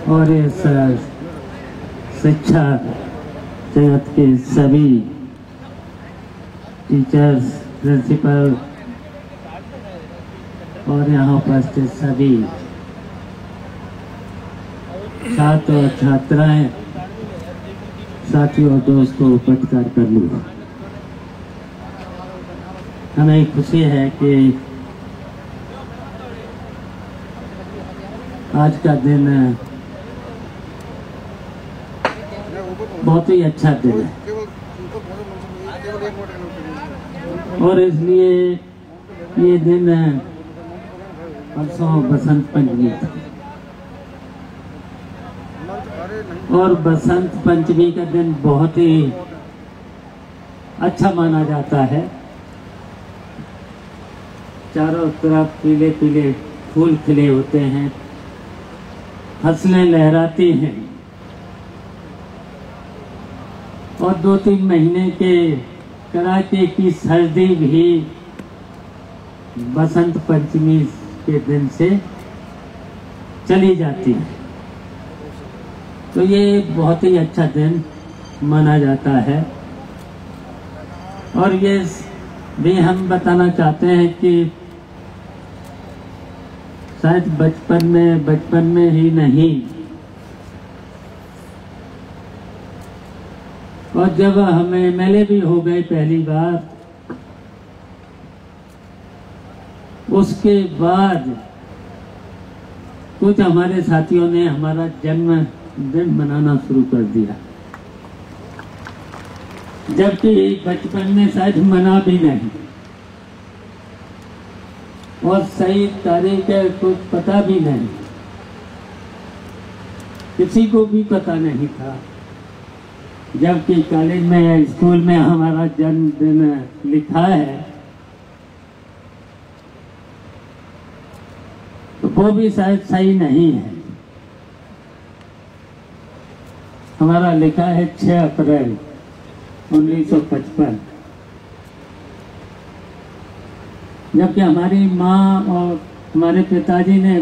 और इस शिक्षा जगत के सभी टीचर्स, प्रिंसिपल और यहाँ उपस्थित सभी छात्र और छात्राएं, साथियों और दोस्तों, पत्रकार कर्मी, हमें खुशी है कि आज का दिन बहुत ही अच्छा दिन है और इसलिए ये दिन परसों बसंत पंचमी था और बसंत पंचमी का दिन बहुत ही अच्छा माना जाता है। चारों तरफ पीले पीले फूल खिले होते हैं, फसलें लहराती हैं और 2-3 महीने के कड़ाके की सर्दी भी बसंत पंचमी के दिन से चली जाती है। तो ये बहुत ही अच्छा दिन माना जाता है और ये भी हम बताना चाहते हैं कि शायद बचपन में ही नहीं, और जब हमें MLA भी हो गए पहली बार, उसके बाद कुछ हमारे साथियों ने हमारा जन्मदिन मनाना शुरू कर दिया, जबकि बचपन में शायद मना भी नहीं और सही तारीख कुछ पता भी नहीं, किसी को भी पता नहीं था। जबकि कॉलेज में, स्कूल में हमारा जन्मदिन लिखा है तो वो भी शायद सही नहीं है। हमारा लिखा है 6 अप्रैल 1955, जबकि हमारी माँ और हमारे पिताजी ने,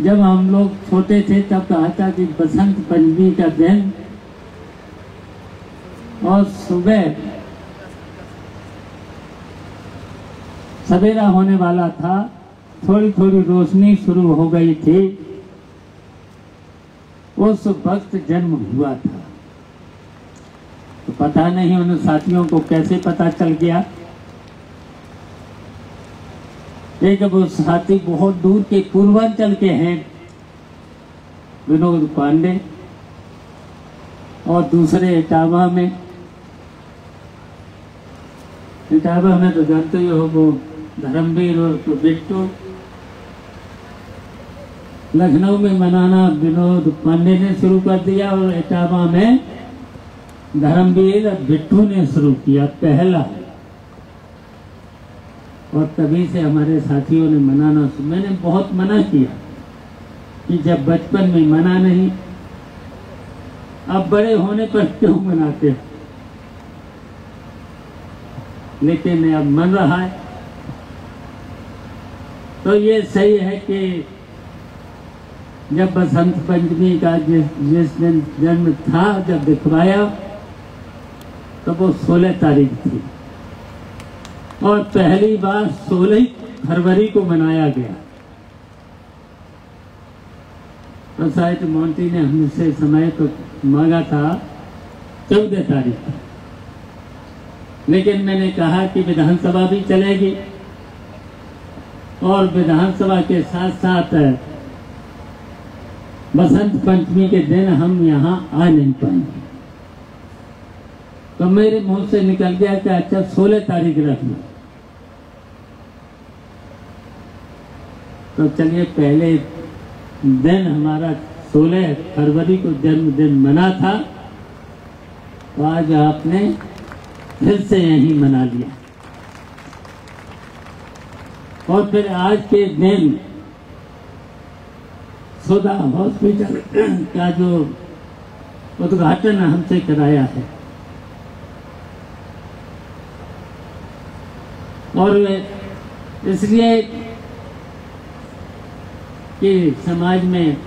जब हम लोग छोटे थे तब कहा था कि बसंत पंचमी का दिन और सुबह सवेरा होने वाला था, थोड़ी थोड़ी रोशनी शुरू हो गई थी, उस वक्त जन्म हुआ था। तो पता नहीं उन साथियों को कैसे पता चल गया। एक वो साथी बहुत दूर के पूर्वांचल के हैं, विनोद पांडे, और दूसरे इटावा में तो जानते ही हो, वो धर्मवीर और बिट्टू। लखनऊ में मनाना विनोद पांडे ने शुरू कर दिया और इटावा में धर्मवीर और बिट्टू ने शुरू किया पहला, और तभी से हमारे साथियों ने मनाना। मैंने बहुत मना किया कि जब बचपन में मना नहीं, अब बड़े होने पर क्यों मनाते हो, लेकिन अब मन रहा है। तो ये सही है कि जब बसंत पंचमी का जिस दिन जन्म था, जब दिखवाया, तो वो 16 तारीख थी और पहली बार 16 फरवरी को मनाया गया। तो शायद मोंटी ने हमसे समय तो मांगा था 14 तारीख, लेकिन मैंने कहा कि विधानसभा भी चलेगी और विधानसभा के साथ साथ बसंत पंचमी के दिन हम यहाँ आ नहीं पाएंगे। तो मेरे मुंह से निकल गया कि अच्छा 16 तारीख रखना। तो चलिए, पहले दिन हमारा 16 फरवरी को जन्मदिन मना था, तो आज आपने फिर से यही मना लिया। और फिर आज के दिन सुधा हॉस्पिटल का जो उद्घाटन हमसे कराया है, और इसलिए कि समाज में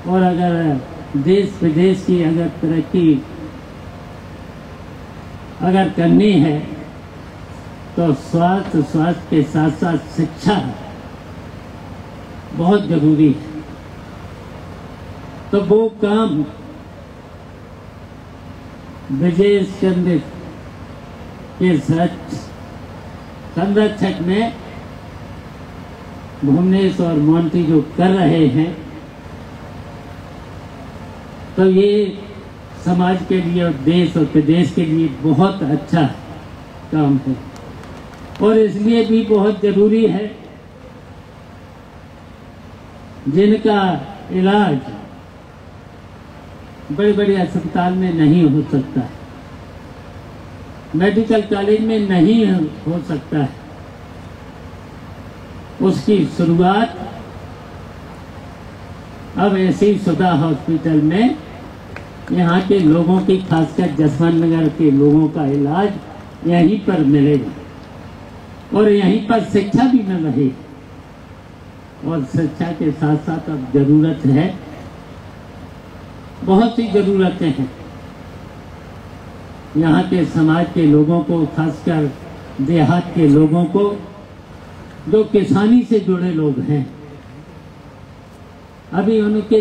और अगर देश विदेश की अगर तरक्की अगर करनी है तो स्वास्थ्य के साथ साथ शिक्षा बहुत जरूरी है। तो वो काम ब्रजेश चंद्र के संरक्षक में भुवनेश और मोंटी जो कर रहे हैं, तो ये समाज के लिए और देश और प्रदेश के लिए बहुत अच्छा काम है। और इसलिए भी बहुत जरूरी है जिनका इलाज बड़े बड़े अस्पताल में नहीं हो सकता है, मेडिकल कॉलेज में नहीं हो सकता है, उसकी शुरुआत अब ऐसे सुधा हॉस्पिटल में यहाँ के लोगों की, खासकर जसवंत नगर के लोगों का इलाज यहीं पर मिलेगा और यहीं पर शिक्षा भी मिल रही है। और शिक्षा के साथ साथ अब जरूरत है, बहुत सी जरूरतें हैं यहाँ के समाज के लोगों को, खासकर देहात के लोगों को जो किसानी से जुड़े लोग हैं। अभी उनके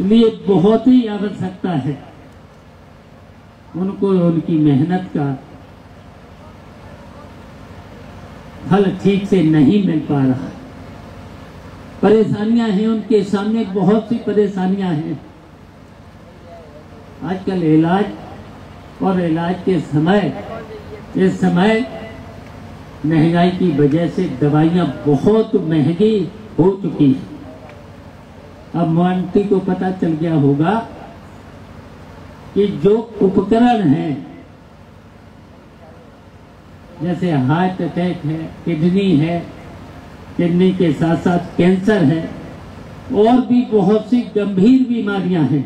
लिए बहुत ही आवश्यकता है, उनको उनकी मेहनत का फल ठीक से नहीं मिल पा रहा। परेशानियां हैं उनके सामने, बहुत सी परेशानियां हैं। आजकल इलाज और इलाज के समय, इस समय महंगाई की वजह से दवाइयां बहुत महंगी हो चुकी हैं। अब मोंटी को पता चल गया होगा कि जो उपकरण हैं, जैसे हार्ट अटैक है, किडनी है, किडनी के साथ साथ कैंसर है और भी बहुत सी गंभीर बीमारियां हैं।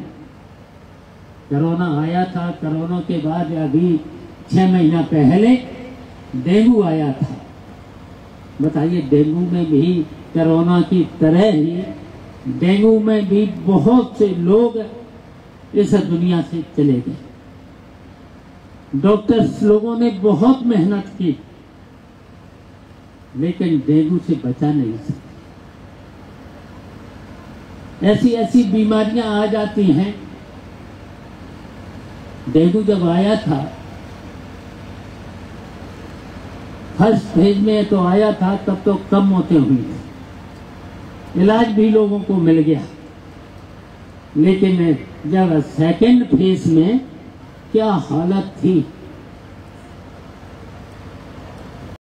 कोरोना आया था, कोरोना के बाद अभी 6 महीना पहले डेंगू आया था। बताइए, डेंगू में भी कोरोना की तरह ही डेंगू में भी बहुत से लोग इस दुनिया से चले गए। डॉक्टर्स लोगों ने बहुत मेहनत की, लेकिन डेंगू से बचा नहीं सकते। ऐसी ऐसी बीमारियां आ जाती हैं। डेंगू जब आया था, फर्स्ट फेज में तो आया था, तब तो कम मौतें हुई थी, इलाज भी लोगों को मिल गया। लेकिन जब सेकेंड फेज में क्या हालत थी,